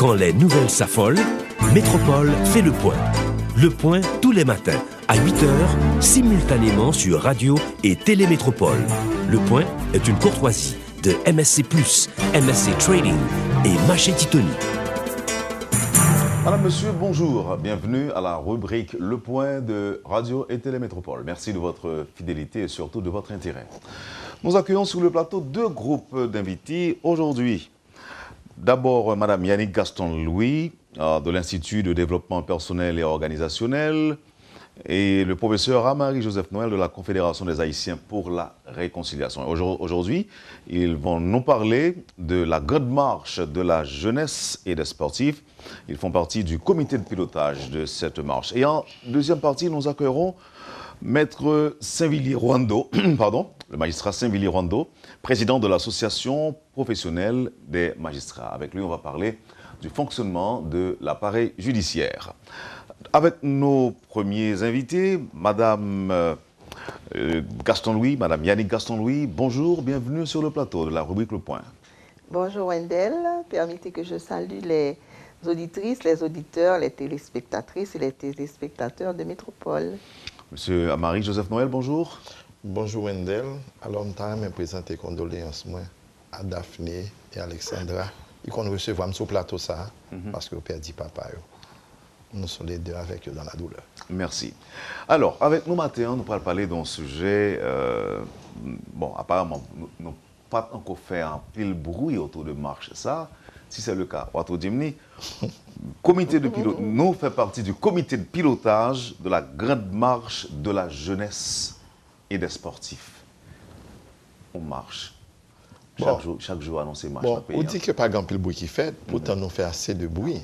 Quand les nouvelles s'affolent, Métropole fait le point. Le point tous les matins, à 8h, simultanément sur Radio et Télémétropole. Le point est une courtoisie de MSC+, MSC Trading et Maché Titoni. Madame, monsieur, bonjour. Bienvenue à la rubrique Le Point de Radio et Télémétropole. Merci de votre fidélité et surtout de votre intérêt. Nous accueillons sur le plateau deux groupes d'invités aujourd'hui. D'abord, Madame Yannick Gaston-Louis de l'Institut de développement personnel et organisationnel et le professeur Amari Joseph Noël de la Confédération des Haïtiens pour la réconciliation. Aujourd'hui, ils vont nous parler de la grande marche de la jeunesse et des sportifs. Ils font partie du comité de pilotage de cette marche. Et en deuxième partie, nous accueillerons Maître Saint-Villiers-Rwando, le magistrat Saint-Villiers-Rwando, président de l'association professionnelle des magistrats. Avec lui, on va parler du fonctionnement de l'appareil judiciaire. Avec nos premiers invités, Madame Gaston-Louis, Madame Yannick Gaston-Louis, bonjour, bienvenue sur le plateau de la rubrique Le Point. Bonjour Wendell, permettez que je salue les auditrices, les auditeurs, les téléspectatrices et les téléspectateurs de Métropole. Monsieur Amari Joseph Noël, bonjour. Bonjour Wendell. Alors, je vais présenter condoléances à Daphné et Alexandra. Ils vont recevoir sur le plateau ça, parce que vous perdu papa. Nous sommes les deux avec eux dans la douleur. Merci. Alors, avec nous matin, nous allons parler d'un sujet, apparemment, nous n'avons pas encore fait un pile bruit autour de marche. Ça, si c'est le cas, comité de pilote, nous faisons partie du comité de pilotage de la grande marche de la jeunesse et des sportifs. On marche. Chaque jour, annoncer marche. On dit que pas grand pile bruit qui fait, pourtant nous fait assez de bruit.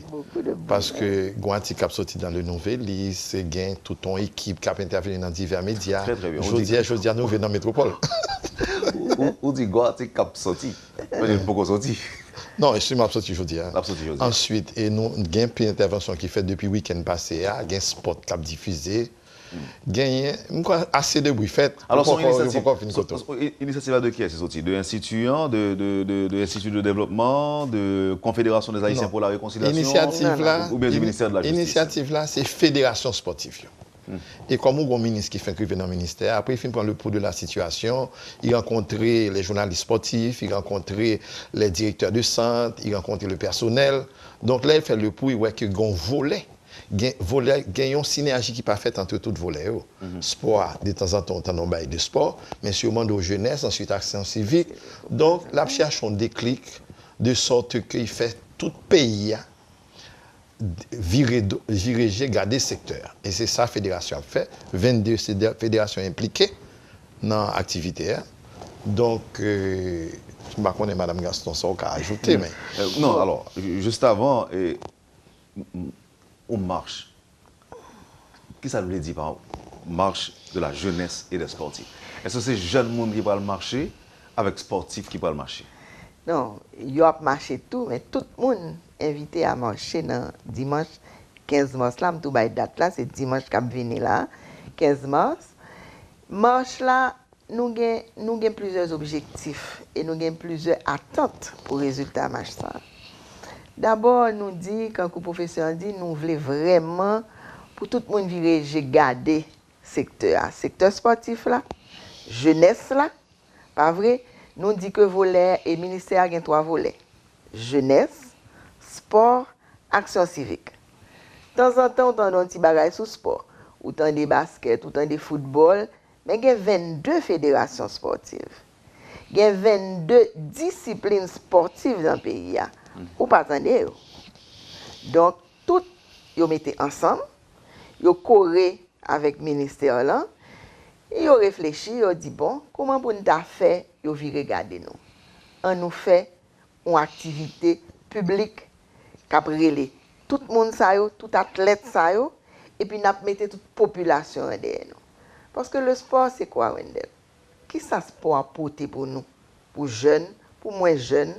Parce que Guanti qui a sorti dans le nouvel, c'est gain toute ton équipe qui a intervenu dans divers médias. Très bien. Je dis à nous venons dans Métropole. On dit Guanti qui a sorti. Il n'y a pas sorti. Non, je suis sorti aujourd'hui. Ensuite, et nous avons une intervention qui fait depuis le week-end passé, il y a un spot qui a diffusé. Gagné assez de bruit fait. Alors, son initiative de qui est sorti? De l'Institut de l'Institut de développement, de Confédération des Haïtiens pour la réconciliation? Ou bien du ministère de la Justice? L'initiative là, c'est Fédération sportive. Et comme un ministre qui fait crier dans le ministère, après il finit prendre le pouls de la situation, il rencontrait les journalistes sportifs, il rencontrait les directeurs de centre, il rencontrait le personnel. Donc là, il fait le pouls, il voit qu'il y a un volet. Gagne une synergie qui n'est pas faite entre tous les volets. Sport, de temps en temps, on a de sport, mais sûrement de jeunesse, ensuite action civique. Donc, la cherche un déclic de sorte qu'il fait tout pays virer, garder secteur. Et c'est ça la fédération a fait. 22 fédérations impliquées dans l'activité. Donc, je ne sais pas si Mme Gaston a ajouté, mais... Non, alors, juste avant... on marche. Qu'est-ce que ça veut dire par marche de la jeunesse et des sportifs? Est-ce que c'est jeune monde qui va le marcher avec sportifs qui va le marcher? Non, il y a marché tout, mais tout le monde invité à marcher dans dimanche 15 mars. Là, tout la date là, c'est dimanche qui vient là, 15 mars. Marche là, nous avons plusieurs objectifs et nous avons plusieurs attentes pour le résultat de marche ça. D'abord, nous dit, quand le professeur dit, nous voulons vraiment, pour tout le monde, garder le secteur sportif, là, jeunesse, là, pas vrai? Nous dit que volet et ministère a 3 volets. Jeunesse, sport, action civique. De temps en temps, on a un petit bagage sur sport, autant des basket, autant des football, mais il y a 22 fédérations sportives. Il y a 22 disciplines sportives dans le pays. Ou pas attendez. Donc, tout, ils mettaient ensemble, ils corré avec le ministère là, et ils réfléchi, ils dit bon, comment pour nous faire, ils viennent regarder nous. On nous fait une activité publique qui tout le monde tout athlète et puis nous mettons toute population derrière nous. Parce que le sport c'est quoi Wendell? Qui ça sport apporter pour nous, pour jeunes, pour moins jeunes?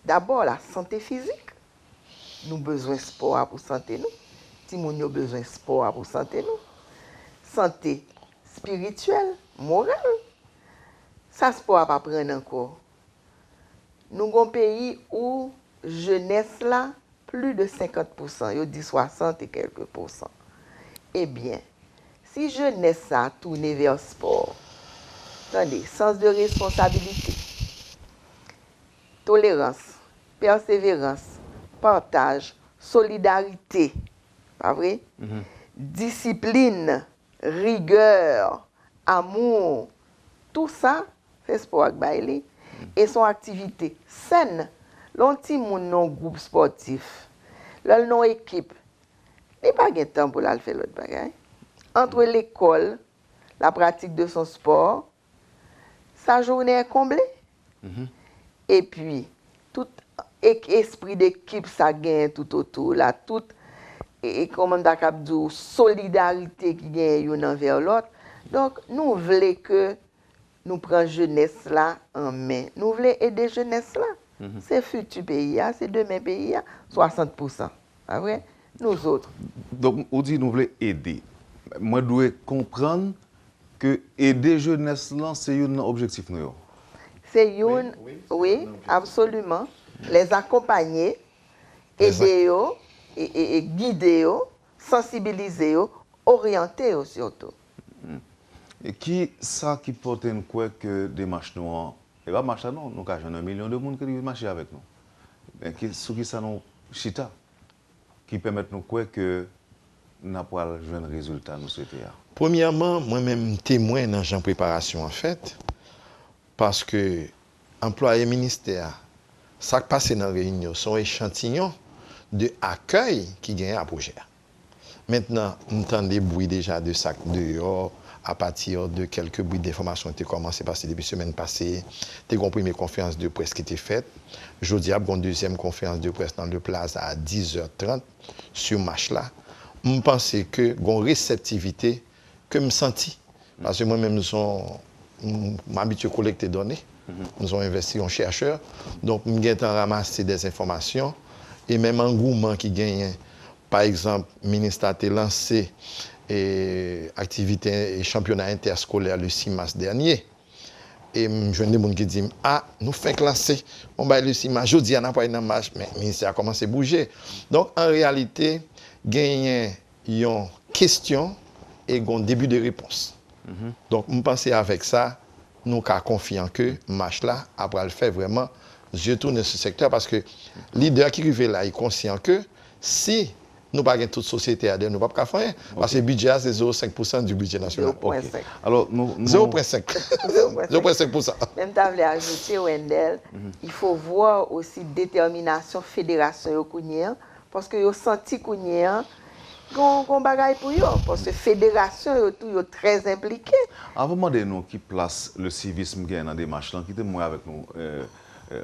D'abord, la santé physique. Nous avons besoin de sport pour santé nous. Si nous avons besoin de sport pour santé nous. Santé spirituelle, morale. Ça, sport pas prendre encore. Nous avons un pays où jeunesse là, plus de 50%, il dit 60 et quelques pourcents. Eh bien, si jeunesse a tourné vers le sport, attendez, sens de responsabilité, tolérance, persévérance, partage, solidarité, pas vrai? Discipline, rigueur, amour, tout ça, fait sport avec Bailey. Et son activité saine. L'anti moun non groupe sportif, l'on non équipe, il n'y a pas de temps pour faire l'autre bagage. Entre l'école, la pratique de son sport, sa journée est comblée. Et puis, tout esprit d'équipe, ça gagne tout autour, là, tout, et comment on dit, solidarité qui gagne l'un envers l'autre. Donc, nous voulons que nous prenions jeunesse là en main. Nous voulons aider jeunesse là. C'est futur pays, c'est demain pays, 60%. Ah ouais? Nous autres. Donc, on dit nous voulons aider. Moi, je dois comprendre que aider jeunesse là, c'est un objectif. C'est une, oui, absolument. Les accompagner, aider et guider, sensibiliser, orienter surtout. Et qui ça qui porte une quoi que des marches noires? Et pas marche non, nous avons 1 million de monde qui marchent avec nous. Mais ce qui ça nous chita qui permettent nous quoi que n'a pas jouer un résultat nous souhaiter. Premièrement, moi-même témoin dans la préparation en fait parce que employé ministère ça qui passe dans la réunion sont échantillons de accueil qui gagne à projet. Maintenant, nous entendons des bruits déjà de sac dehors à partir de quelques bruits d'information qui ont commencé parce que depuis la semaine passée, tu as une première conférence de presse qui était faite. Jeudi, il y a une deuxième conférence de presse dans le plaza à 10h30 sur match là. Je pense que y a une réceptivité que je senti. Parce que moi-même, je m'habitue à collecter des données. Nous avons investi en chercheurs. Donc, nous avons ramassé des informations. Et même un engouement qui gagne. Par exemple, le ministère a lancé activité et championnat interscolaire le 6 mars dernier. Et je vois des gens qui disent nous faisons classer. On va le 6 mars. Je dis, on n'a pas une marche, mais le ministère a commencé à bouger. Donc, en réalité, il y a une question et un début de réponse. Donc, je pense avec ça, nous sommes confiants que le match là, après le faire vraiment, je tourne ce secteur parce que le leader qui arrive là est conscient que si nous n'avons pas toute société à dire, nous ne pouvons pas faire rien. Parce que le budget, c'est 0,5% du budget national. 0,5. Alors, 0,5. 0,5%. Même tu as ajouté, Wendell, il faut voir aussi détermination fédération parce que vous senti qu'on qu'on bagaille pour eux parce que fédération est très impliquée. Avant de demander nous qui place le civisme dans des marches, qui était avec nous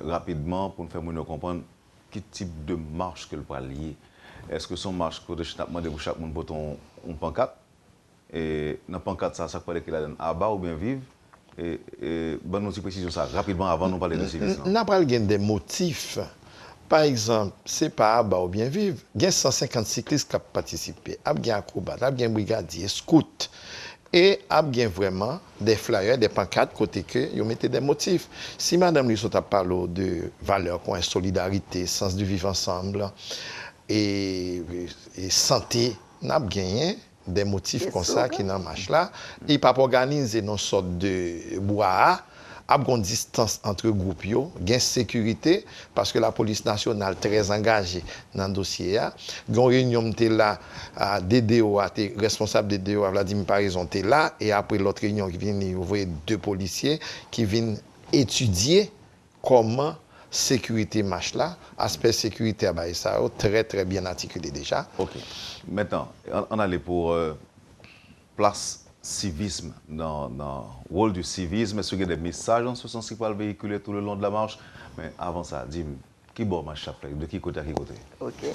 rapidement pour nous faire comprendre quel type de marche que le peut lier. Est-ce que son marche que je demande pour chaque monde pour un pancarte et dans pancarte ça peut qu'il a à bas ou bien vivre et bonne nous précision ça rapidement avant de parler de civisme. N'a pas des motifs. Par exemple, c'est pas à bas ou bien vivre. Il y a 150 cyclistes qui ont participé. Il y a acrobates, il y a brigadiers, scouts. Et il y a vraiment des flyers, des pancartes côté que ils mettent des motifs. Si Mme Lissot a parlé de valeurs comme solidarité, sens du vivre ensemble et santé, on a gagné des motifs comme ça qui dans le match là. Il pas organiser une sorte de bois. Il y a une distance entre groupes, il y a une sécurité, parce que la police nationale est très engagée dans le dossier. Il y a une réunion là, DDO, responsable de DDO, Vladimir Parison, est là, et après l'autre réunion qui vient, il y a 2 policiers qui viennent étudier comment sécurité marche là, aspect sécurité, ça très très bien articulé déjà. Ok. Maintenant, on allait pour place civisme, dans le rôle du civisme, est-ce qu'il y a des messages en ce sens qui peuvent véhiculer tout le long de la marche? Mais avant ça, dis-moi, qui bon marche fait? De qui côté à qui côté? Ok.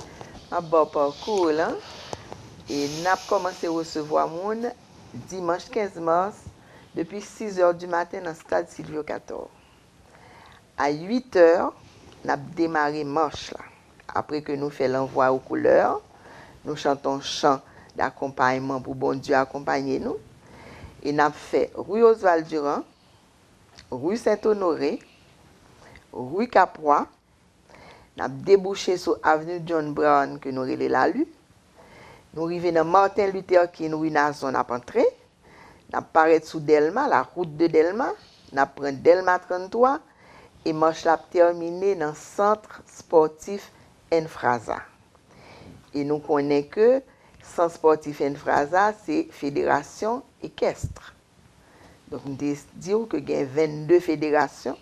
Un bon parcours, là. Et nous avons commencé à recevoir monde dimanche 15 mars, depuis 6h du matin dans le stade Silvio 14. À 8h, nous avons démarré marche là. Après que nous faisons l'envoi aux couleurs, nous chantons chant d'accompagnement pour bon Dieu accompagner nous. Et nous avons fait rue Oswald Durand, rue Saint-Honoré, rue Capois, Nous avons débouché sur l'avenue John Brown que nous relais la rue. Nous arrivons dans Martin Luther King, rue Nazon, nous avons entré. Nous avons sous Delma, la route de Delma. Nous avons pris Delma 33 et marche l'a terminé dans le centre sportif Enfrasa. Et nous connaissons que le centre sportif Enfrasa, c'est fédération équestre. Donc, nous disons qu'il y a 22 fédérations.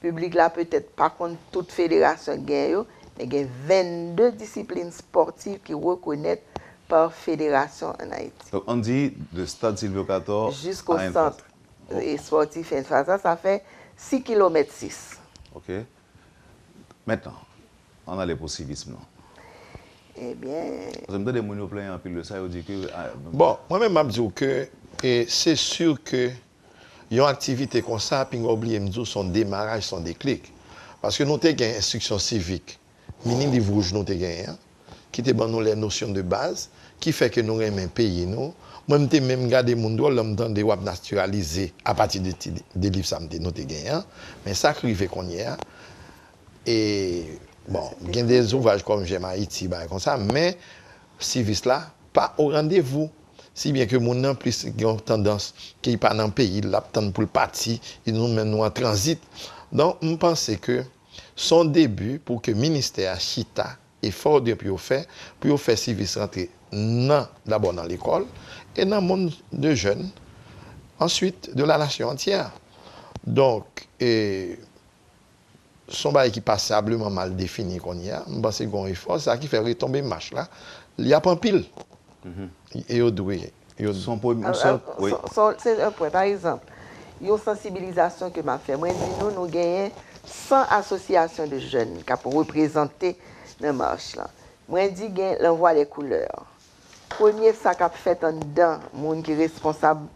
Le public là, peut-être pas contre toute fédération gagne, mais il y a 22 disciplines sportives qui reconnaissent par fédération en Haïti. Donc, on dit de Stade Silvio 14 jusqu'au centre sportif Enfrasa, ça fait 6 km 6. OK. Maintenant, on a les possibilismes. Eh bien... Vous me donnez des plein en pile de ça, vous dites que... Bon, moi-même, je dis que c'est sûr que il y a une activité comme ça, puis on oublie son démarrage, son déclic. Parce que nous avons une instruction civique, mini livre rouge, nous avons qui te donne les notions de base, qui fait que nous aimons payer nous. Moi, je même regardé mon doigt, l'homme dans des web naturalisés à partir des livres ça nous avons. Mais ça arrive qu'on y a. Et bon, il y a des ouvrages comme j'aime Haïti, comme ça, mais civis là, pas au rendez-vous. Si bien que mon nom plus qui ont tendance qui pas dans le pays, l'attend pour le parti, ils nous mènent en transit. Donc, je pense que son début pour que le ministère Chita est fort de pour faire civis rentrer d'abord dans l'école et dans le monde de jeunes, ensuite de la nation entière. Donc, son bail qui est passablement mal défini qu'on y a, je pense qu'on est fort, c'est ça qui fait retomber le match là. Il y a pas en pile. Et au doué. C'est un point. Par exemple, il y a une sensibilisation que m'a fait. Moi, nous gagnons 100 associations de jeunes qui pour représenter la marche là. Moi, je dis l'envoi des couleurs. Premier, ça qu'a fait en dedans, monde qui est responsable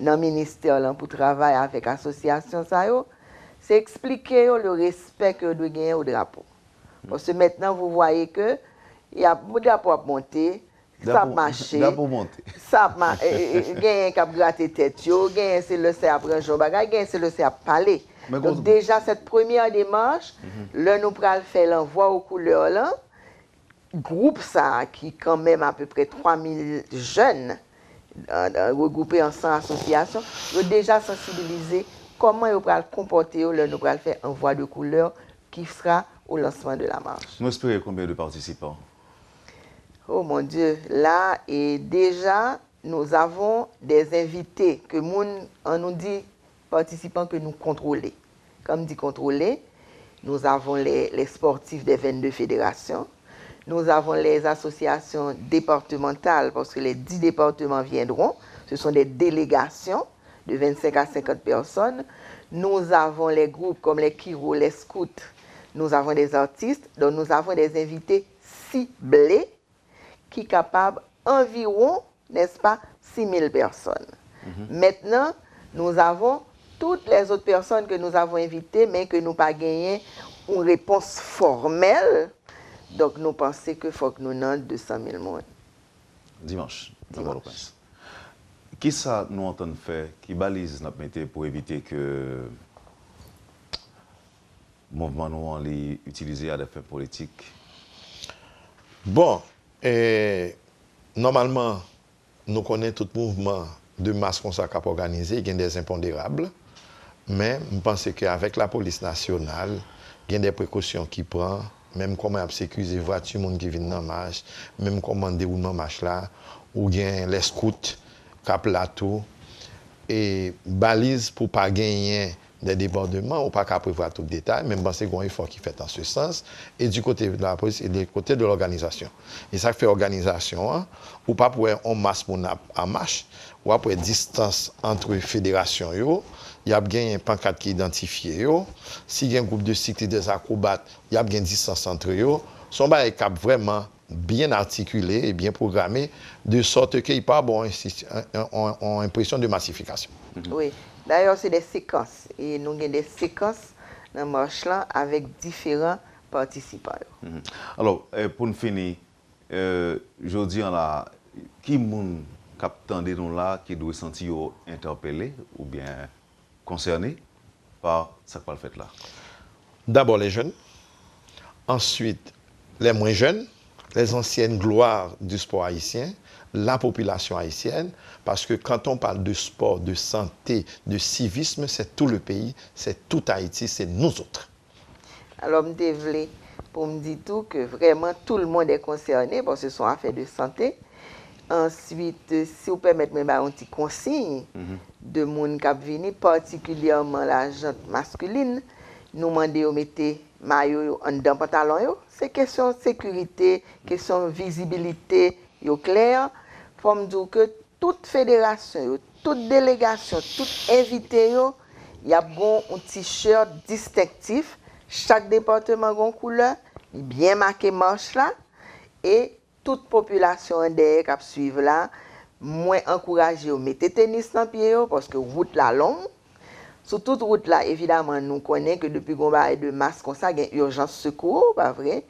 dans le ministère là, pour travailler avec l'association, c'est expliquer le respect que doit gagner au drapeau. Parce que maintenant, vous voyez que il y a beaucoup de drapeaux à monter. Ça a marché. Ça a marché. Gagne cap gratter tête yo, gagne c'est le c'est après jour bagay, gagne c'est le c'est à parler. Donc déjà cette première démarche, là nous pral faire l'envoi aux couleurs là. Groupe ça qui quand même à peu près 3000 jeunes regroupés en 100 associations, ont déjà sensibilisé comment ils pral comporter là nous pral faire envoi de couleurs qui sera au lancement de la marche. Vous espérez combien de participants? Oh mon Dieu, là, et déjà, nous avons des invités que on nous dit participants que nous contrôlons. Comme dit contrôler, nous avons les sportifs des 22 fédérations, nous avons les associations départementales, parce que les 10 départements viendront, ce sont des délégations de 25 à 50 personnes. Nous avons les groupes comme les Kiro, les scouts, nous avons des artistes, donc nous avons des invités ciblés, qui est capable environ, n'est-ce pas, 6000 personnes. Maintenant, nous avons toutes les autres personnes que nous avons invitées, mais que nous n'avons pas gagné une réponse formelle. Donc, nous pensons qu'il faut que nous ayons 200 000 personnes. Dimanche. Qui ça nous entend faire, qui balise notre métier pour éviter que le mouvement nous l'ait utilisé à des fins politiques? Bon. Normalement, nous connaissons tout mouvement de masse qu'on s'est organisé, il y a des impondérables. Mais je pense qu'avec la police nationale, il y a des précautions qui prend, même comment sécuriser les voitures qui viennent dans la marche, même comment dérouler la marche là, ou bien les scouts, cap plateau, et balises pour ne pas gagner des débordements, ou pas qu'à prévoir tout le détail, même si c'est un effort qui fait en ce sens, et du côté de la police et du côté de l'organisation. Et ça fait organisation, ou pas pour en masse en marche, ou pour distance entre fédérations, il y a bien un pancarte qui est identifié. S'il y a un groupe de cyclistes des acrobates, il y a bien une distance entre eux. Son bail est vraiment bien articulé et bien programmé, de sorte qu'il n'y a pas une impression de massification. Oui. D'ailleurs, c'est des séquences. Et nous avons des séquences dans la marche là avec différents participants. Alors, pour nous finir, je dis là, qui est captant de nous là qui doit se sentir interpellé ou bien concerné par ce qu'on fait là? D'abord les jeunes. Ensuite, les moins jeunes, les anciennes gloires du sport haïtien, la population haïtienne, parce que quand on parle de sport, de santé, de civisme, c'est tout le pays, c'est tout Haïti, c'est nous autres. Alors, je voulais pour me dire tout que vraiment tout le monde est concerné parce que ce sont affaires de santé. Ensuite, si vous permettez, je vais un petit consigne de monde qui vient, particulièrement la gente masculine, nous demandons de mettre maillot en dedans pantalon. C'est question de sécurité, question de visibilité, clair. Il faut me dire que toute fédération, toute délégation, tout invité, il y a bon un t-shirt distinctif. Chaque département a une couleur, bien marqué marche là, et toute population derrière qui suivre là, moins encouragé à mettre tennis dans pied parce que route la longue. Sur toute route là, évidemment, nous connaissons que depuis qu'on va de masques comme ça, il y a urgence secours, pas vrai?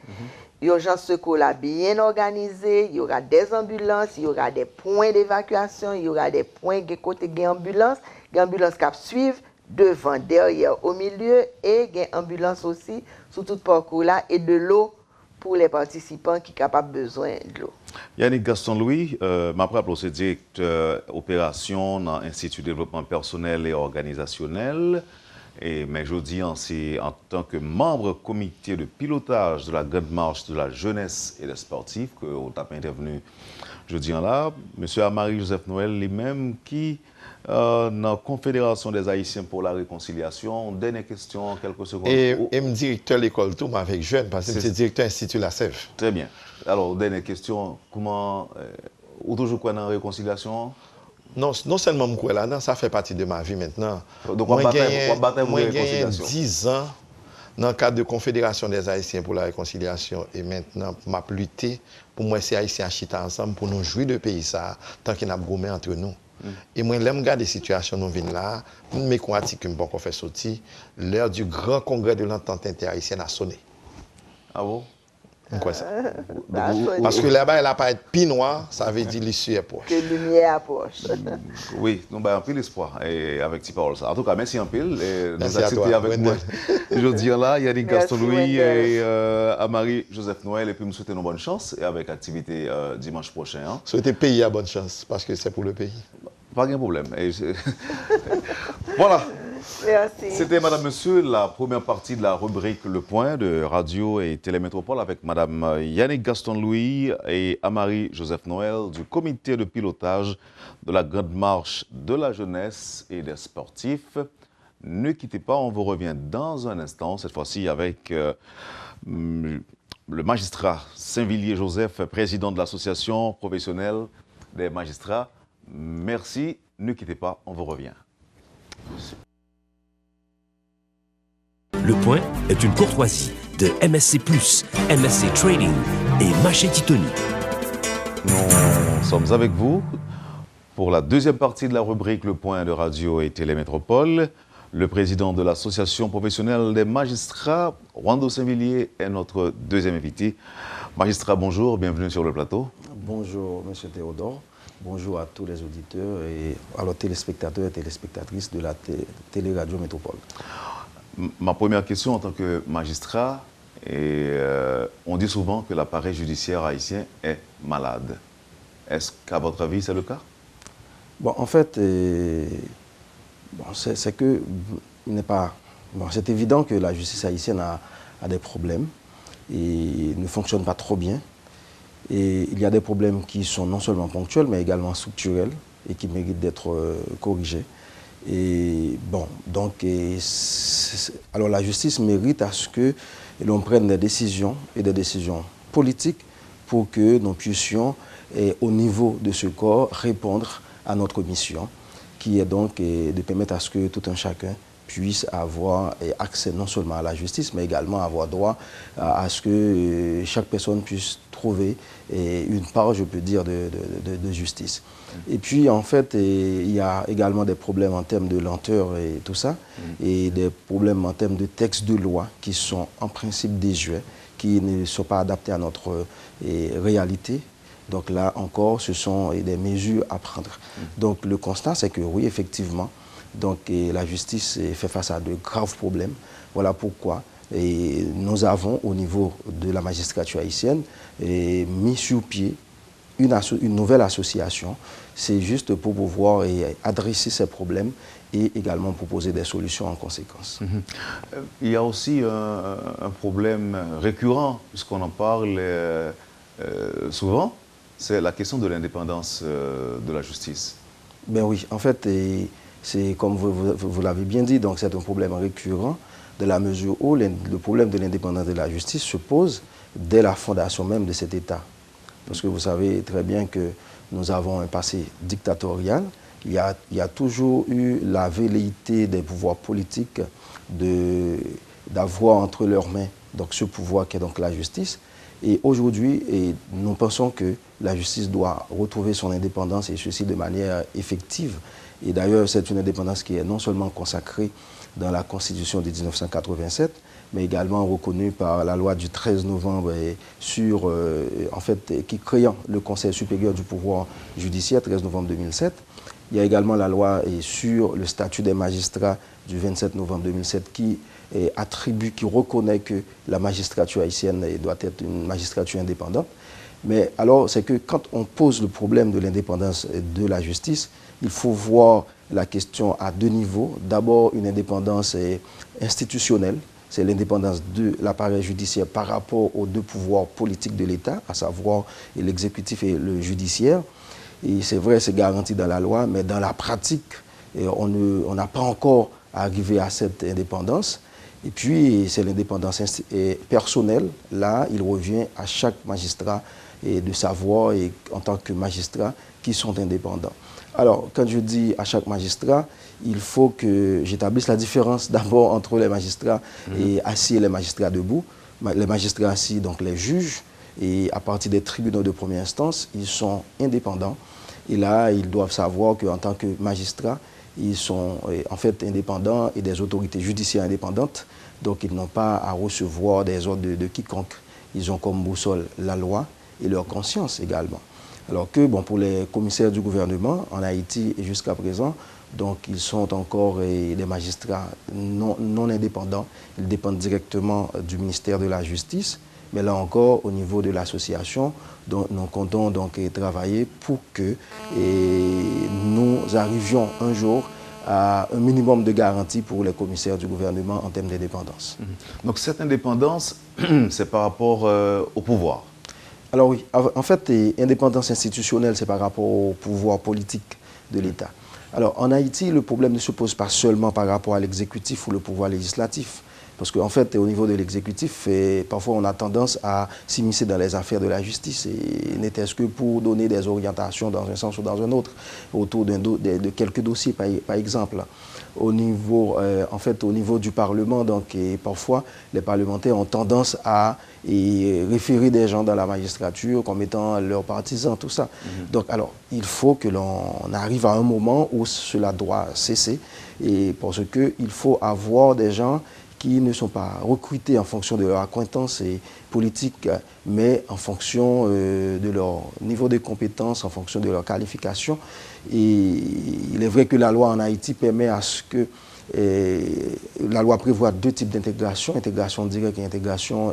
Urgence secours là bien organisée, il y aura des ambulances, il y aura des points d'évacuation, il y aura des points de côté des ambulances qui suivent devant, derrière, au milieu, et il y a une ambulance aussi sur tout parcours là, et de l'eau pour les participants qui sont capables besoin de l'eau. Yannick Gaston-Louis, ma propre c'est directeur opération dans l'Institut de développement personnel et organisationnel. Mais je dis c'est en tant que membre comité de pilotage de la Grande Marche de la jeunesse et des sportifs que vous avez intervenu jeudi là. M. Amari Joseph Noël, lui-même qui dans la Confédération des Haïtiens pour la réconciliation, dernière question, quelques secondes. Et me directeur de l'école tout, mais avec jeune, parce que c'est directeur Institut La Sève. Très bien. Alors, dernière question, comment, ou toujours quoi dans la réconciliation? Non seulement moi là, ça fait partie de ma vie maintenant. Donc, on bataille pour la réconciliation. 10 ans dans le cadre de Confédération des Haïtiens pour la réconciliation et maintenant, m'a lutté pour moi, ces Haïtiens chita ensemble pour nous jouir de pays ça, tant qu'il y a gourmet entre nous. Et moi, je regarde des situations nous venons là, mes articles que je faire sortir, l'heure du grand congrès de l'entente interhaïtienne a sonné. Ah bon? Quoi ça? Parce que là-bas, elle n'a pas être pis noir, ça veut dire l'issue est proche. Que lumière approche. Oui, nous avons un peu d'espoir avec ces paroles. En tout cas, merci un peu. Merci nous à toi. Avec moi. Je dis là, Yannick Gaston-Louis et Amari Joseph Noël. Et puis, nous souhaitons une bonne chance et avec activité dimanche prochain. Hein. Souhaitez pays à bonne chance parce que c'est pour le pays. Pas de problème. Voilà. Merci. C'était, madame, monsieur, la première partie de la rubrique Le Point de Radio et Télémétropole avec madame Yannick Gaston-Louis et Amari Joseph Noël du comité de pilotage de la Grande Marche de la jeunesse et des sportifs. Ne quittez pas, on vous revient dans un instant, cette fois-ci avec le magistrat Saint-Villiers Joseph, président de l'association professionnelle des magistrats. Merci, ne quittez pas, on vous revient. Merci. Le Point est une courtoisie de MSC+, MSC Trading et Maché Titoni. Nous sommes avec vous pour la deuxième partie de la rubrique Le Point de Radio et Télémétropole. Le président de l'association professionnelle des magistrats, Wando Saint-Villiers, est notre deuxième invité. Magistrat, bonjour, bienvenue sur le plateau. Bonjour, M. Théodore. Bonjour à tous les auditeurs et à los téléspectateurs et téléspectatrices de la Télé-Radio Métropole. Ma première question en tant que magistrat, on dit souvent que l'appareil judiciaire haïtien est malade. Est-ce qu'à votre avis, c'est le cas? Bon, en fait, c'est que il n'est pas. Bon, c'est évident que la justice haïtienne a des problèmes et ne fonctionne pas trop bien. Et il y a des problèmes qui sont non seulement ponctuels, mais également structurels et qui méritent d'être corrigés. Et bon, donc, alors la justice mérite à ce que l'on prenne des décisions et des décisions politiques pour que nous puissions, au niveau de ce corps, répondre à notre mission, qui est donc de permettre à ce que tout un chacun puisse avoir accès non seulement à la justice, mais également avoir droit à ce que chaque personne puisse trouver une part, je peux dire, de justice. Et puis, en fait, il y a également des problèmes en termes de lenteur et tout ça, et des problèmes en termes de textes de loi qui sont en principe désuets, qui ne sont pas adaptés à notre réalité. Donc là encore, ce sont des mesures à prendre. Donc le constat, c'est que oui, effectivement, donc, la justice fait face à de graves problèmes. Voilà pourquoi Et nous avons, au niveau de la magistrature haïtienne, mis sur pied une nouvelle association. C'est juste pour pouvoir adresser ces problèmes et également proposer des solutions en conséquence. Il y a aussi un problème récurrent, puisqu'on en parle souvent, c'est la question de l'indépendance de la justice. Ben oui, en fait, c'est comme vous l'avez bien dit, donc c'est un problème récurrent de la mesure où le problème de l'indépendance de la justice se pose dès la fondation même de cet État. Parce que vous savez très bien que nous avons un passé dictatorial. Il y a toujours eu la velléité des pouvoirs politiques d'avoir entre leurs mains donc, ce pouvoir qui est donc la justice. Et aujourd'hui, nous pensons que la justice doit retrouver son indépendance et ceci de manière effective. Et d'ailleurs, c'est une indépendance qui est non seulement consacrée dans la Constitution de 1987, mais également reconnue par la loi du 13 novembre qui créant le Conseil supérieur du pouvoir judiciaire, 13 novembre 2007. Il y a également la loi sur le statut des magistrats du 27 novembre 2007 qui reconnaît que la magistrature haïtienne doit être une magistrature indépendante. Mais alors, c'est que quand on pose le problème de l'indépendance de la justice, il faut voir la question à deux niveaux. D'abord, une indépendance institutionnelle, c'est l'indépendance de l'appareil judiciaire par rapport aux deux pouvoirs politiques de l'État, à savoir l'exécutif et le judiciaire. Et c'est vrai, c'est garanti dans la loi, mais dans la pratique, on n'a pas encore arrivé à cette indépendance. Et puis, c'est l'indépendance personnelle. Là, il revient à chaque magistrat de savoir, en tant que magistrat, qui sont indépendants. Alors, quand je dis à chaque magistrat, il faut que j'établisse la différence d'abord entre les magistrats assis et les magistrats debout. Les magistrats assis, donc les juges, et à partir des tribunaux de première instance, ils sont indépendants. Et là, ils doivent savoir qu'en tant que magistrats, ils sont en fait indépendants et des autorités judiciaires indépendantes. Donc, ils n'ont pas à recevoir des ordres de quiconque. Ils ont comme boussole la loi et leur conscience également. Alors que, bon, pour les commissaires du gouvernement, en Haïti et jusqu'à présent, donc ils sont encore des magistrats non indépendants. Ils dépendent directement du ministère de la Justice. Mais là encore, au niveau de l'association, nous comptons donc travailler pour que nous arrivions un jour à un minimum de garantie pour les commissaires du gouvernement en termes d'indépendance. Donc cette indépendance, c'est par rapport au pouvoir? Alors oui, en fait, indépendance institutionnelle, c'est par rapport au pouvoir politique de l'État. Alors en Haïti, le problème ne se pose pas seulement par rapport à l'exécutif ou le pouvoir législatif. Parce qu'en fait, au niveau de l'exécutif, parfois on a tendance à s'immiscer dans les affaires de la justice, et n'était-ce que pour donner des orientations dans un sens ou dans un autre, autour de quelques dossiers, par exemple. Au niveau, au niveau du Parlement, donc, parfois, les parlementaires ont tendance à référer des gens dans la magistrature comme étant leurs partisans, tout ça. Donc, alors, il faut que l'on arrive à un moment où cela doit cesser, et parce qu'il faut avoir des gens qui ne sont pas recrutés en fonction de leur acquaintance politique, mais en fonction de leur niveau de compétence, en fonction de leur qualification. Et il est vrai que la loi en Haïti permet à ce que la loi prévoit deux types d'intégration, intégration directe et intégration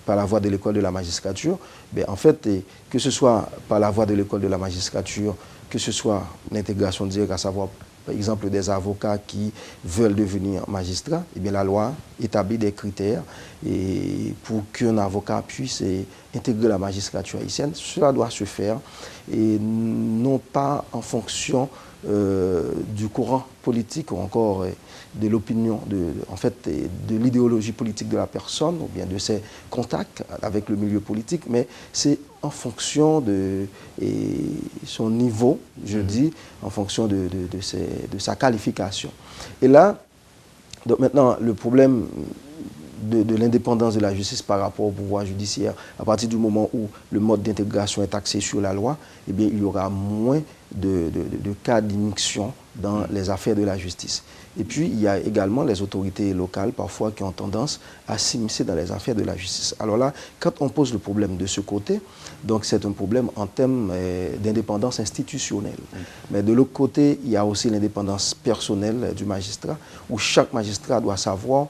par la voie de l'école de la magistrature. Mais en fait, que ce soit par la voie de l'école de la magistrature, que ce soit l'intégration directe, à savoir par exemple des avocats qui veulent devenir magistrats, eh bien la loi établit des critères pour qu'un avocat puisse intégrer la magistrature haïtienne. Cela doit se faire et non pas en fonction du courant politique ou encore de l'opinion, de l'idéologie politique de la personne ou bien de ses contacts avec le milieu politique, mais c'est en fonction de son niveau, je dis, en fonction de sa qualification. Et là, donc maintenant, le problème de l'indépendance de la justice par rapport au pouvoir judiciaire, à partir du moment où le mode d'intégration est axé sur la loi, eh bien, il y aura moins de cas d'immixtion dans les affaires de la justice. Et puis, il y a également les autorités locales, parfois, qui ont tendance à s'immiscer dans les affaires de la justice. Alors là, quand on pose le problème de ce côté, donc c'est un problème en termes d'indépendance institutionnelle. Mais de l'autre côté, il y a aussi l'indépendance personnelle du magistrat, où chaque magistrat doit savoir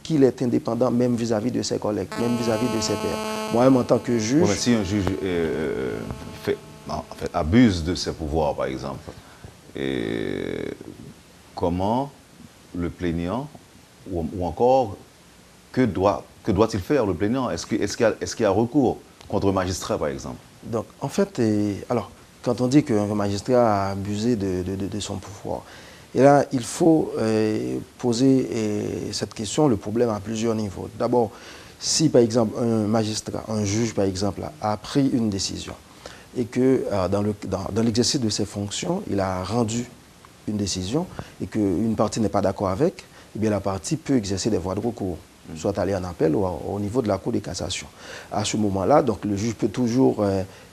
qu'il est indépendant, même vis-à-vis de ses collègues, même vis-à-vis de ses pairs. Moi-même, en tant que juge... Oui, mais si un juge abuse de ses pouvoirs, par exemple, comment le plaignant, ou encore, que doit-il faire le plaignant? Est-ce qu'il y a recours contre un magistrat, par exemple? Donc, en fait, alors, quand on dit qu'un magistrat a abusé de son pouvoir, et là, il faut poser cette question, le problème à plusieurs niveaux. D'abord, si, par exemple, un magistrat, un juge, par exemple, a pris une décision, et que dans l'exercice de ses fonctions, il a rendu une décision et qu'une partie n'est pas d'accord avec, eh bien la partie peut exercer des voies de recours, soit aller en appel ou au niveau de la Cour de cassation. À ce moment-là, donc le juge peut toujours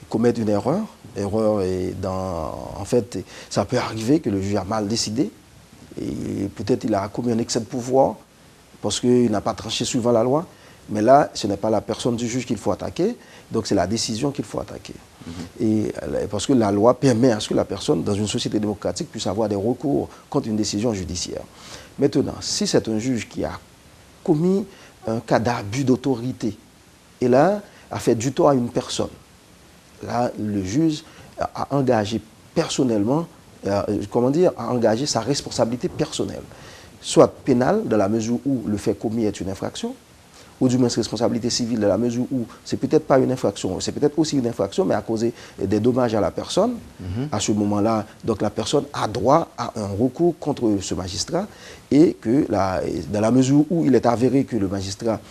commettre une erreur. En fait, ça peut arriver que le juge a mal décidé et peut-être il a commis un excès de pouvoir parce qu'il n'a pas tranché suivant la loi. Mais là, ce n'est pas la personne du juge qu'il faut attaquer, donc c'est la décision qu'il faut attaquer. Et parce que la loi permet à ce que la personne, dans une société démocratique, puisse avoir des recours contre une décision judiciaire. Maintenant, si c'est un juge qui a commis un cas d'abus d'autorité, et là, a fait du tort à une personne, là, le juge a engagé personnellement, a engagé sa responsabilité personnelle, soit pénale, dans la mesure où le fait commis est une infraction, ou du moins responsabilité civile, dans la mesure où c'est peut-être pas une infraction, c'est peut-être aussi une infraction, mais à causer des dommages à la personne. À ce moment-là, donc la personne a droit à un recours contre ce magistrat et que dans la mesure où il est avéré que le magistrat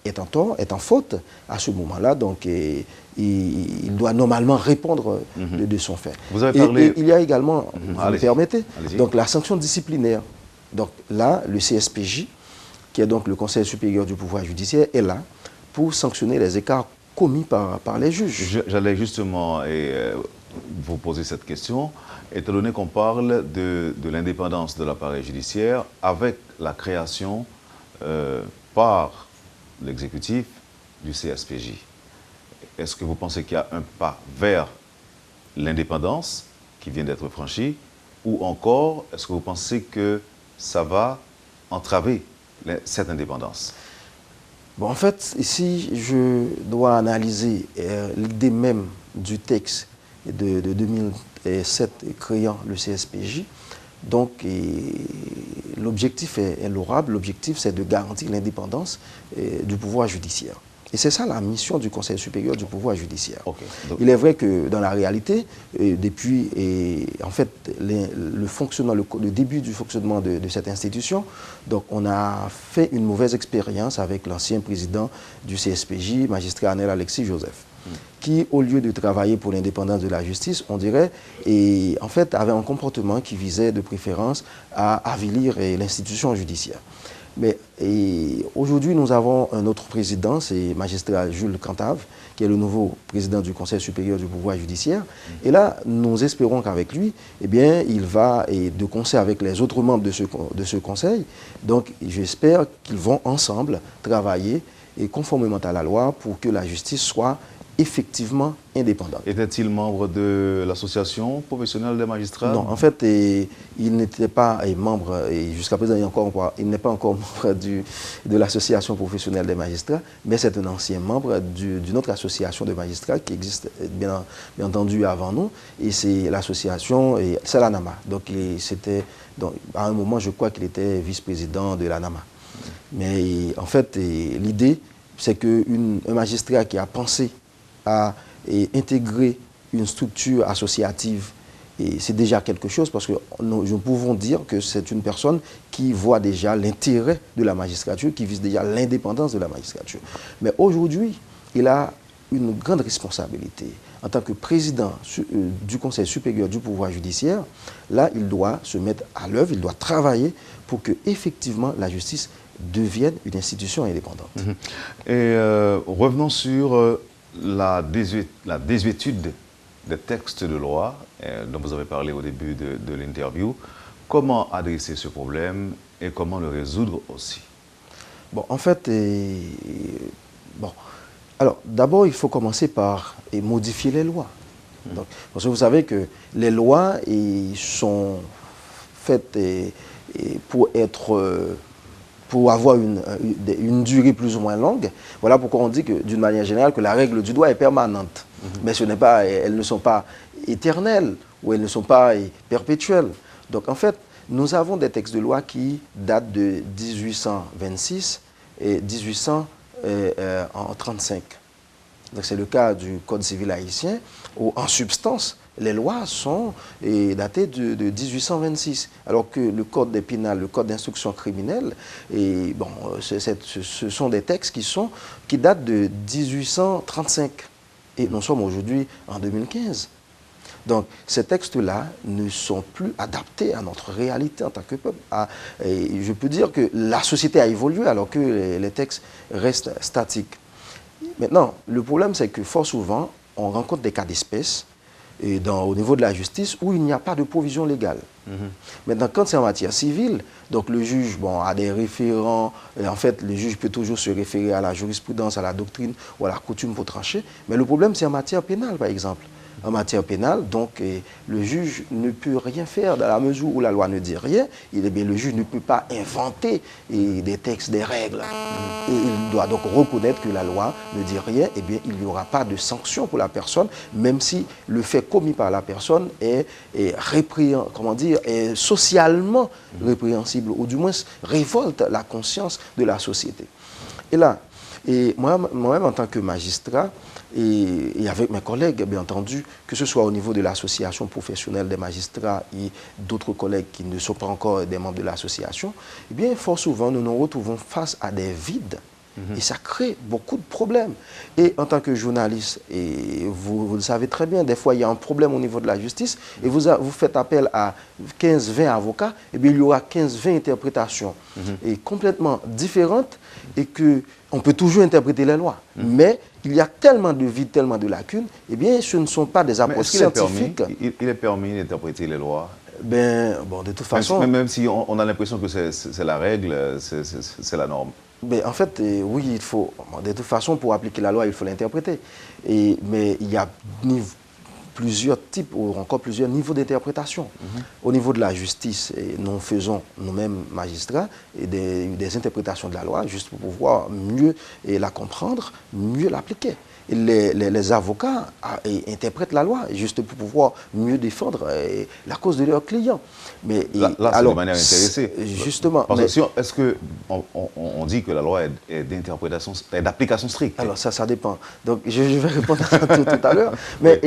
est en tort, est en faute, à ce moment-là, donc il doit normalement répondre de son fait. Vous avez parlé... et il y a également, vous me permettez, donc la sanction disciplinaire. Donc là, le CSPJ, qui est donc le Conseil supérieur du pouvoir judiciaire, est là pour sanctionner les écarts commis par les juges. J'allais justement vous poser cette question, étant donné qu'on parle de l'indépendance de l'appareil judiciaire avec la création par l'exécutif du CSPJ. Est-ce que vous pensez qu'il y a un pas vers l'indépendance qui vient d'être franchi, ou encore est-ce que vous pensez que ça va entraver cette indépendance? Bon, en fait, ici, je dois analyser l'idée même du texte de 2007 créant le CSPJ. Donc, l'objectif est louable. L'objectif, c'est de garantir l'indépendance du pouvoir judiciaire. Et c'est ça la mission du Conseil supérieur du pouvoir judiciaire. Okay. Il est vrai que dans la réalité, depuis en fait, le début du fonctionnement de cette institution, donc on a fait une mauvaise expérience avec l'ancien président du CSPJ, magistrat Anel Alexis Joseph, qui, au lieu de travailler pour l'indépendance de la justice, on dirait, en fait, avait un comportement qui visait de préférence à avilir l'institution judiciaire. Mais aujourd'hui, nous avons un autre président, c'est magistrat Jules Cantave, qui est le nouveau président du Conseil supérieur du pouvoir judiciaire. Et là, nous espérons qu'avec lui, eh bien, il va, de concert avec les autres membres de ce conseil, donc j'espère qu'ils vont ensemble travailler et conformément à la loi pour que la justice soit effectivement indépendante. Était-il membre de l'association professionnelle des magistrats? Non, en fait, il n'était pas membre, et jusqu'à présent, il n'est pas encore membre de l'association professionnelle des magistrats, mais c'est un ancien membre d'une autre association de magistrats qui existe bien entendu avant nous, et c'est l'association, c'est l'ANAMA. Donc, à un moment, je crois qu'il était vice-président de l'ANAMA. Mais en fait, l'idée, c'est qu'un magistrat qui a pensé à intégrer une structure associative, et c'est déjà quelque chose parce que nous pouvons dire que c'est une personne qui voit déjà l'intérêt de la magistrature, qui vise déjà l'indépendance de la magistrature. Mais aujourd'hui, il a une grande responsabilité. En tant que président du Conseil supérieur du pouvoir judiciaire, là, il doit se mettre à l'œuvre, il doit travailler pour que, effectivement, la justice devienne une institution indépendante. Et revenons sur la désuétude des textes de loi dont vous avez parlé au début de l'interview. Comment adresser ce problème et comment le résoudre aussi? Bon, en fait, alors d'abord, il faut commencer par modifier les lois. Donc, parce que vous savez que les lois sont faites pour avoir une durée plus ou moins longue. Voilà pourquoi on dit que d'une manière générale que la règle du droit est permanente. Mais elles ne sont pas éternelles ou elles ne sont pas perpétuelles. Donc en fait, nous avons des textes de loi qui datent de 1826 et 1835. Donc c'est le cas du Code civil haïtien où en substance, les lois sont datées de 1826, alors que le Code des pénales, le Code d'instruction criminelle, ce sont des textes qui datent de 1835. Et nous sommes aujourd'hui en 2015. Donc, ces textes-là ne sont plus adaptés à notre réalité en tant que peuple. Et je peux dire que la société a évolué alors que les textes restent statiques. Maintenant, le problème, c'est que fort souvent, on rencontre des cas d'espèce au niveau de la justice où il n'y a pas de provision légale. Maintenant, quand c'est en matière civile, donc le juge a des référents, et en fait, le juge peut toujours se référer à la jurisprudence, à la doctrine ou à la coutume pour trancher. Mais le problème, c'est en matière pénale, par exemple. En matière pénale, donc, le juge ne peut rien faire dans la mesure où la loi ne dit rien. Le juge ne peut pas inventer des textes, des règles. Et il doit donc reconnaître que la loi ne dit rien. Eh bien, il n'y aura pas de sanction pour la personne, même si le fait commis par la personne est socialement répréhensible, ou du moins révolte la conscience de la société. Et là, moi-même en tant que magistrat, et avec mes collègues, bien entendu, que ce soit au niveau de l'association professionnelle des magistrats et d'autres collègues qui ne sont pas encore des membres de l'association, eh bien, fort souvent, nous nous retrouvons face à des vides. Et ça crée beaucoup de problèmes. Et en tant que journaliste, et vous le savez très bien, des fois, il y a un problème au niveau de la justice, et vous faites appel à 15-20 avocats, et bien, il y aura 15-20 interprétations et complètement différentes, et qu'on peut toujours interpréter les lois. Mais il y a tellement de vides, tellement de lacunes, eh bien, ce ne sont pas des approches scientifiques. Il est permis d'interpréter les lois? De toute façon... Même si on a l'impression que c'est la règle, c'est la norme. En fait, oui, il faut... De toute façon, pour appliquer la loi, il faut l'interpréter. Mais il y a plusieurs types ou encore plusieurs niveaux d'interprétation. Au niveau de la justice, nous faisons, nous-mêmes magistrats, des interprétations de la loi juste pour pouvoir mieux la comprendre, mieux l'appliquer. Les avocats interprètent la loi juste pour pouvoir mieux défendre la cause de leurs clients. Mais là c'est de manière intéressée. Justement. Est-ce qu'on dit que la loi est d'application stricte? Alors ça dépend. Donc je vais répondre à ça tout à l'heure. Mais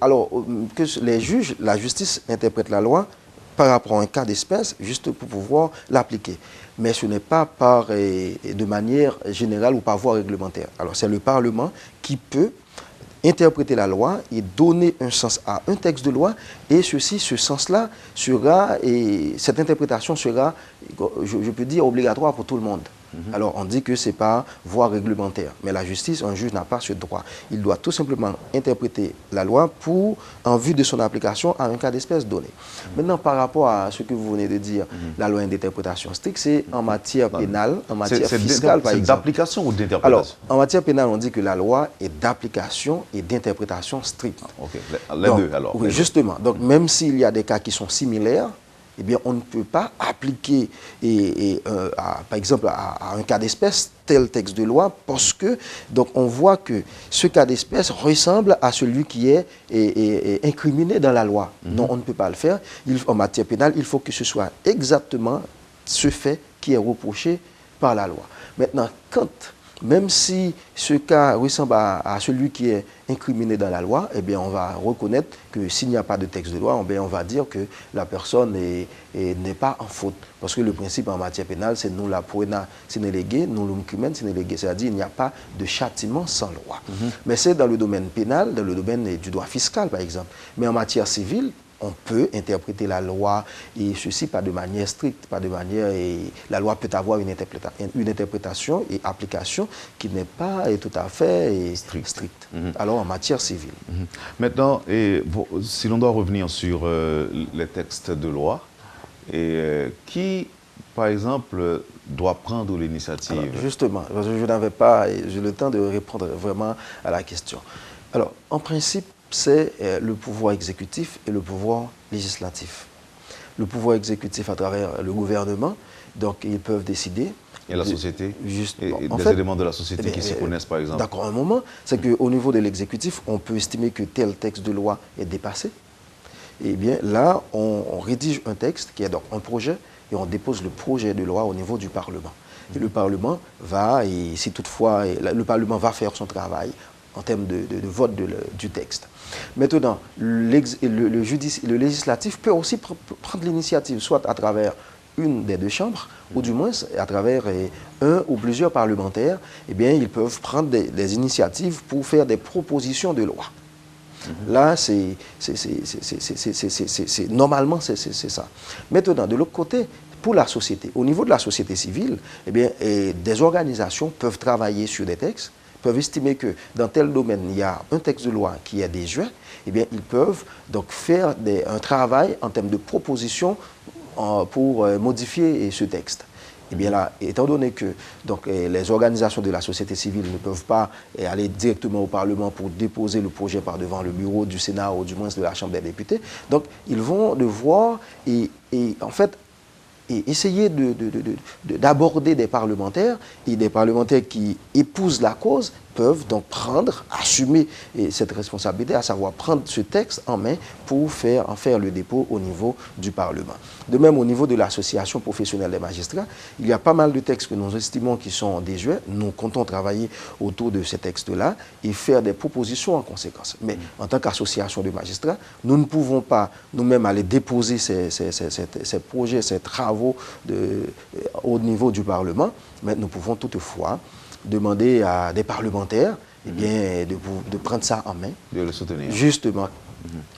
alors que les juges, la justice interprète la loi par rapport à un cas d'espèce juste pour pouvoir l'appliquer. Mais ce n'est pas de manière générale ou par voie réglementaire. Alors c'est le Parlement qui peut interpréter la loi et donner un sens à un texte de loi, et ce sens-là sera, et cette interprétation sera, je peux dire, obligatoire pour tout le monde. Alors on dit que ce n'est pas voie réglementaire, mais la justice, un juge n'a pas ce droit. Il doit tout simplement interpréter la loi en vue de son application à un cas d'espèce donné. Maintenant, par rapport à ce que vous venez de dire, la loi est d'interprétation stricte, c'est en matière pénale, en matière fiscale par exemple. C'est d'application ou d'interprétation? Alors, en matière pénale, on dit que la loi est d'application et d'interprétation stricte. Ok, les deux alors. Oui, justement. Donc même s'il y a des cas qui sont similaires, eh bien, on ne peut pas appliquer, par exemple, à un cas d'espèce, tel texte de loi, parce que, donc, on voit que ce cas d'espèce ressemble à celui qui est incriminé dans la loi. Non, on ne peut pas le faire. En matière pénale, il faut que ce soit exactement ce fait qui est reproché par la loi. Maintenant, même si ce cas ressemble à celui qui est incriminé dans la loi, eh bien, on va reconnaître que s'il n'y a pas de texte de loi, eh bien, on va dire que la personne n'est pas en faute. Parce que le principe en matière pénale, c'est nous la poena sine lege, nous l'um crimen sine lege. C'est-à-dire qu'il n'y a pas de châtiment sans loi. Mais c'est dans le domaine pénal, dans le domaine du droit fiscal, par exemple. Mais en matière civile, on peut interpréter la loi, et ceci pas de manière stricte, pas de manière... la loi peut avoir une interprétation et application qui n'est pas tout à fait stricte. Alors, en matière civile. Maintenant, si l'on doit revenir sur les textes de loi, qui, par exemple, doit prendre l'initiative? Justement, parce que je n'avais pas eu le temps de répondre vraiment à la question. Alors, en principe, c'est le pouvoir exécutif et le pouvoir législatif. Le pouvoir exécutif à travers le gouvernement, donc ils peuvent décider. Et la société? Des éléments de la société qui s'y connaissent, par exemple? D'accord, un moment, c'est qu'au niveau de l'exécutif, on peut estimer que tel texte de loi est dépassé. Et bien là, on rédige un texte qui est donc un projet et on dépose le projet de loi au niveau du Parlement. Et le Parlement va, et si toutefois, le Parlement va faire son travail en termes de vote du texte. Maintenant, le législatif peut aussi prendre l'initiative, soit à travers une des deux chambres, ou du moins à travers un ou plusieurs parlementaires, eh bien, ils peuvent prendre des initiatives pour faire des propositions de loi. Là, normalement, c'est ça. Maintenant, de l'autre côté, pour la société, au niveau de la société civile, eh bien, des organisations peuvent travailler sur des textes, peuvent estimer que dans tel domaine, il y a un texte de loi qui est désuet, eh bien, ils peuvent donc faire un travail en termes de propositions pour modifier ce texte. Eh bien là, étant donné que donc, les organisations de la société civile ne peuvent pas aller directement au Parlement pour déposer le projet par devant le bureau du Sénat ou du moins de la Chambre des députés, donc ils vont devoir en fait essayer d'aborder des parlementaires, et des parlementaires qui épousent la cause peuvent donc assumer cette responsabilité, à savoir prendre ce texte en main pour en faire le dépôt au niveau du Parlement. De même, au niveau de l'association professionnelle des magistrats, il y a pas mal de textes que nous estimons qui sont désuets. Nous comptons travailler autour de ces textes-là et faire des propositions en conséquence. Mais en tant qu'association de magistrats, nous ne pouvons pas nous-mêmes aller déposer ces projets, ces travaux au niveau du Parlement, mais nous pouvons toutefois demander à des parlementaires de prendre ça en main. De le soutenir. Justement.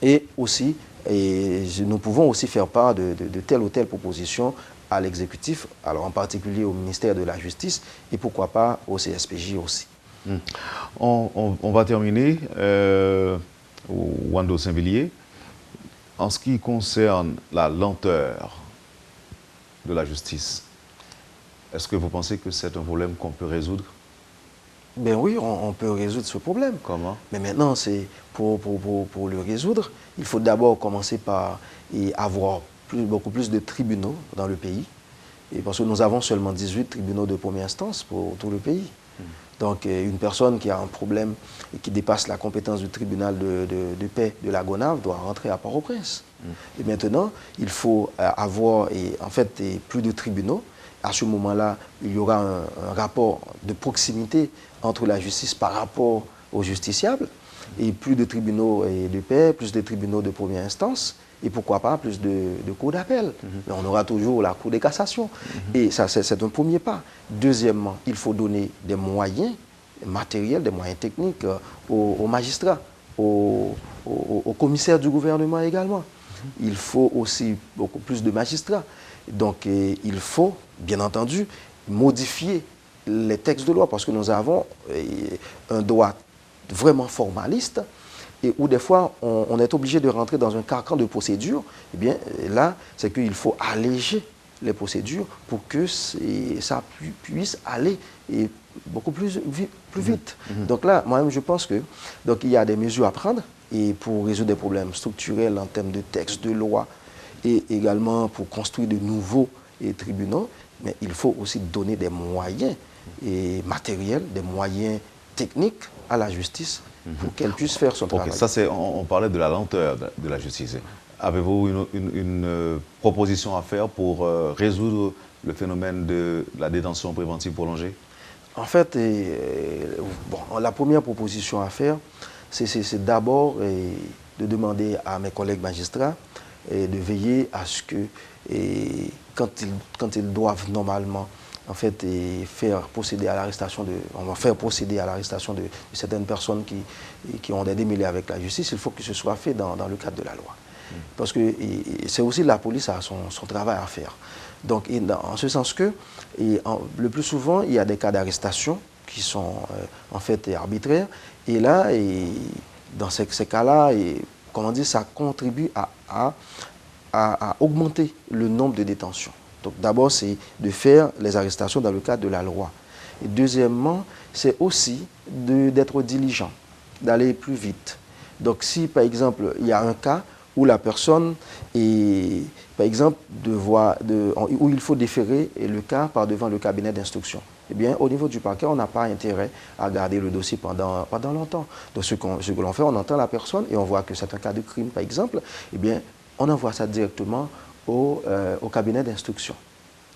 Et aussi, nous pouvons aussi faire part de telle ou telle proposition à l'exécutif, alors en particulier au ministère de la Justice et pourquoi pas au CSPJ aussi. On va terminer, Wando Saint-Villiers, en ce qui concerne la lenteur de la justice. Est-ce que vous pensez que c'est un problème qu'on peut résoudre? Ben oui, on peut résoudre ce problème. Comment? Mais maintenant, pour le résoudre, il faut d'abord commencer par avoir beaucoup plus de tribunaux dans le pays. Et parce que nous avons seulement 18 tribunaux de première instance pour tout le pays. Donc, une personne qui a un problème et qui dépasse la compétence du tribunal de paix de la Gonave doit rentrer à Port-au-Prince. Et maintenant, il faut avoir plus de tribunaux. À ce moment-là, il y aura un rapport de proximité entre la justice par rapport aux justiciables, et plus de tribunaux de paix, plus de tribunaux de première instance, et pourquoi pas plus de cours d'appel. Mais on aura toujours la cour de cassation. Et ça, c'est un premier pas. Deuxièmement, il faut donner des moyens matériels, des moyens techniques aux magistrats, aux commissaires du gouvernement également. Il faut aussi beaucoup plus de magistrats. Donc, il faut, bien entendu, modifier les textes de loi parce que nous avons un droit vraiment formaliste et où des fois on est obligé de rentrer dans un carcan de procédure. Eh bien, là, c'est qu'il faut alléger les procédures pour que ça puisse aller beaucoup plus vite. Donc là, moi-même, je pense que il y a des mesures à prendre et pour résoudre des problèmes structurels en termes de textes de loi, et également pour construire de nouveaux tribunaux, mais il faut aussi donner des moyens matériels, des moyens techniques à la justice pour qu'elle puisse faire son travail. Ça, on parlait de la lenteur de la justice. Avez-vous une proposition à faire pour résoudre le phénomène de la détention préventive prolongée? En fait, la première proposition à faire, c'est d'abord de demander à mes collègues magistrats de veiller à ce que, quand ils doivent normalement faire procéder à l'arrestation de certaines personnes qui ont des démêlés avec la justice, il faut que ce soit fait dans le cadre de la loi. Parce que c'est aussi la police a son travail à faire. Donc, en ce sens que, le plus souvent, il y a des cas d'arrestation qui sont en fait arbitraires. Et là, dans ces cas-là, comment dire, ça contribue à augmenter le nombre de détentions. Donc d'abord, c'est de faire les arrestations dans le cadre de la loi. Et deuxièmement, c'est aussi d'être diligent, d'aller plus vite. Donc si, par exemple, il y a un cas où la personne est, par exemple, où il faut déférer le cas par devant le cabinet d'instruction, eh bien, au niveau du parquet, on n'a pas intérêt à garder le dossier pendant longtemps. Donc, ce que l'on fait, on entend la personne et on voit que c'est un cas de crime, par exemple, eh bien, on envoie ça directement au cabinet d'instruction.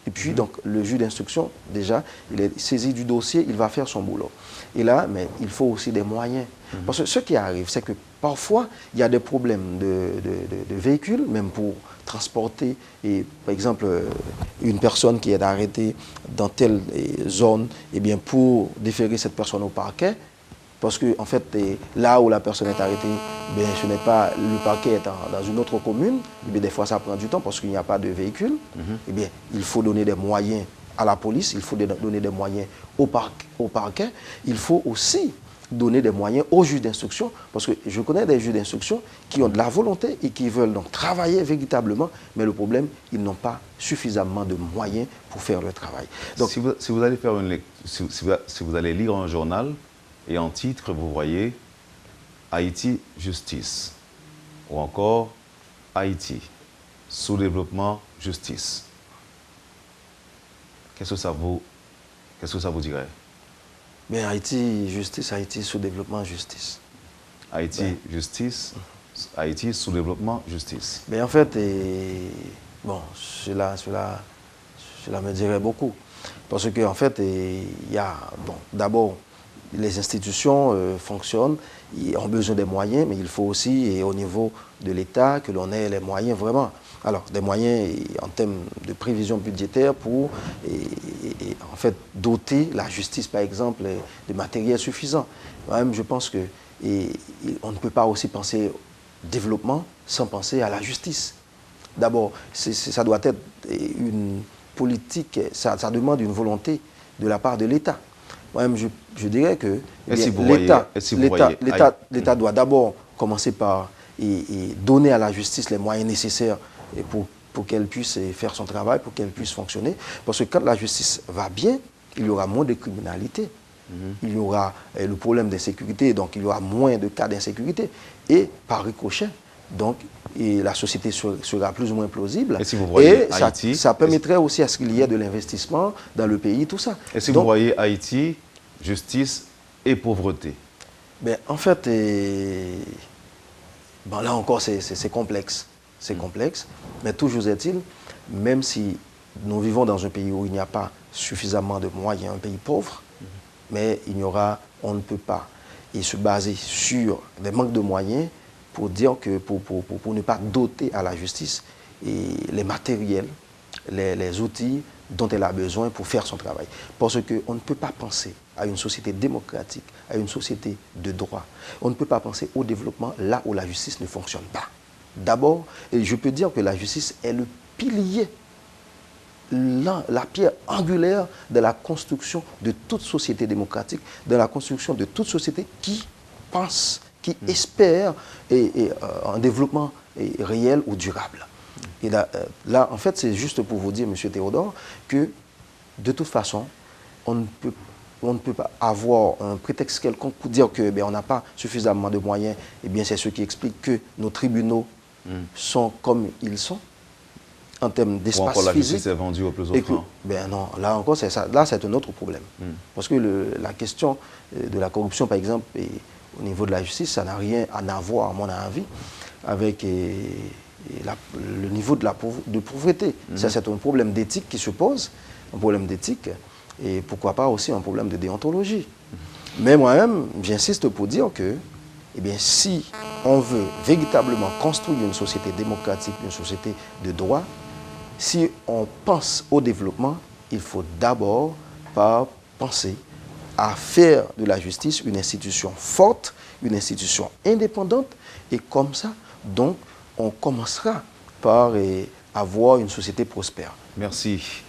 Et puis, donc, le juge d'instruction, déjà, il est saisi du dossier, il va faire son boulot. Et là, mais il faut aussi des moyens. Parce que ce qui arrive, c'est que parfois, il y a des problèmes de véhicules, même pour transporter, et, par exemple, une personne qui est arrêtée dans telle zone, eh bien, pour déférer cette personne au parquet, parce que, en fait, là où la personne est arrêtée, bien, ce n'est pas, le parquet est dans une autre commune, eh bien, des fois ça prend du temps parce qu'il n'y a pas de véhicule. Eh bien, il faut donner des moyens à la police, il faut donner des moyens au parquet, il faut aussi donner des moyens aux juges d'instruction, parce que je connais des juges d'instruction qui ont de la volonté et qui veulent donc travailler véritablement, mais le problème, ils n'ont pas suffisamment de moyens pour faire le travail. Donc, si vous allez faire si vous allez lire un journal, et en titre, vous voyez Haïti Justice ou encore Haïti Sous-développement Justice. Qu'est-ce que ça vous dirait? Bien, Haïti Justice, Haïti Sous-développement Justice. Haïti Justice, Haïti Sous-développement Justice. Mais en fait, bon, cela me dirait beaucoup. Parce qu'en fait, il y a, bon, d'abord, les institutions fonctionnent, ils ont besoin des moyens, mais il faut aussi, et au niveau de l'État, que l'on ait les moyens vraiment. Alors, des moyens en termes de prévision budgétaire pour, en fait, doter la justice, par exemple, de matériel suffisant. Moi-même, je pense qu'on ne peut pas aussi penser au développement sans penser à la justice. D'abord, ça doit être une politique, ça demande une volonté de la part de l'État. Moi-même, je dirais que l'État doit d'abord commencer par donner à la justice les moyens nécessaires pour qu'elle puisse faire son travail, pour qu'elle puisse fonctionner. Parce que quand la justice va bien, il y aura moins de criminalité. Il y aura le problème d'insécurité, donc il y aura moins de cas d'insécurité. Et par ricochet, donc, la société sera plus ou moins plausible. Et si vous voyez Haïti, ça permettrait aussi à ce qu'il y ait de l'investissement dans le pays, tout ça. Et si vous voyez Haïti, justice et pauvreté? Ben, en fait, bon, là encore, c'est complexe. C'est complexe. Mais toujours est-il, même si nous vivons dans un pays où il n'y a pas suffisamment de moyens, un pays pauvre, mais on ne peut pas se baser sur des manques de moyens pour dire que pour ne pas doter à la justice les matériels, les outils dont elle a besoin pour faire son travail. Parce qu'on ne peut pas penser à une société démocratique, à une société de droit. On ne peut pas penser au développement là où la justice ne fonctionne pas. D'abord, je peux dire que la justice est le pilier, la pierre angulaire de la construction de toute société démocratique, de la construction de toute société qui pense, qui espère un développement réel ou durable. Et là, en fait, c'est juste pour vous dire, M. Théodore, que de toute façon, on ne peut pas avoir un prétexte quelconque pour dire que on n'a pas suffisamment de moyens. Eh bien, c'est ce qui explique que nos tribunaux sont comme ils sont, en termes d'espace physique. Ou encore la justice est vendue au plus offrant. Ben non, là encore, c'est ça. Là, c'est un autre problème. Parce que la question de la corruption, par exemple, au niveau de la justice, ça n'a rien à voir, à mon avis, avec le niveau de pauvreté. Ça, c'est un problème d'éthique qui se pose, un problème d'éthique, et pourquoi pas aussi un problème de déontologie. Mais moi-même, j'insiste pour dire que, eh bien, si on veut véritablement construire une société démocratique, une société de droit, si on pense au développement, il faut d'abord penser à faire de la justice une institution forte, une institution indépendante, et comme ça, donc, on commencera par avoir une société prospère. Merci.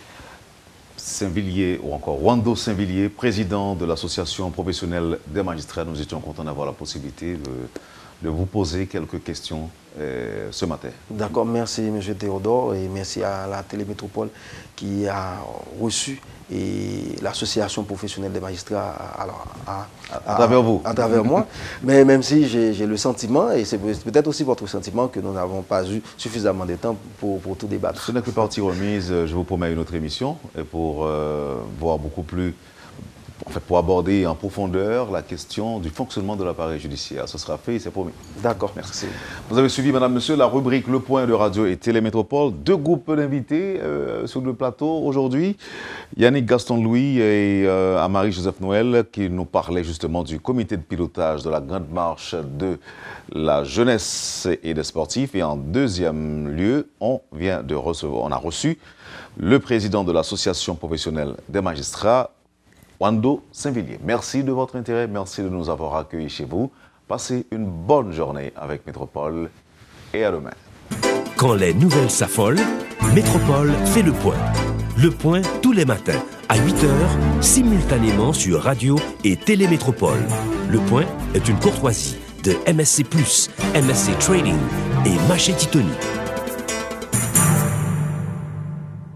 Saint-Villiers, ou encore Wando Saint-Villiers, président de l'association professionnelle des magistrats. Nous étions contents d'avoir la possibilité de vous poser quelques questions ce matin. D'accord, merci M. Théodore et merci à la Télémétropole qui a reçu l'association professionnelle des magistrats à travers vous. À travers moi. Mais même si j'ai le sentiment, et c'est peut-être aussi votre sentiment, que nous n'avons pas eu suffisamment de temps pour tout débattre. Ce n'est que partie remise. Je vous promets une autre émission et pour voir beaucoup plus, en fait, pour aborder en profondeur la question du fonctionnement de l'appareil judiciaire. Ce sera fait, c'est promis. D'accord. Merci. Vous avez suivi, madame, monsieur, la rubrique Le Point de Radio et Télémétropole. 2 groupes d'invités sur le plateau aujourd'hui. Yannick Gaston-Louis et Amari-Joseph Noël qui nous parlaient justement du comité de pilotage de la Grande Marche de la jeunesse et des sportifs. Et en deuxième lieu, on a reçu le président de l'association professionnelle des magistrats, Wando Saint-Villiers. Merci de votre intérêt, merci de nous avoir accueillis chez vous. Passez une bonne journée avec Métropole et à demain. Quand les nouvelles s'affolent, Métropole fait le point. Le point tous les matins à 8h, simultanément sur Radio et Télémétropole. Le point est une courtoisie de MSC+, MSC Trading et Maché Titoni.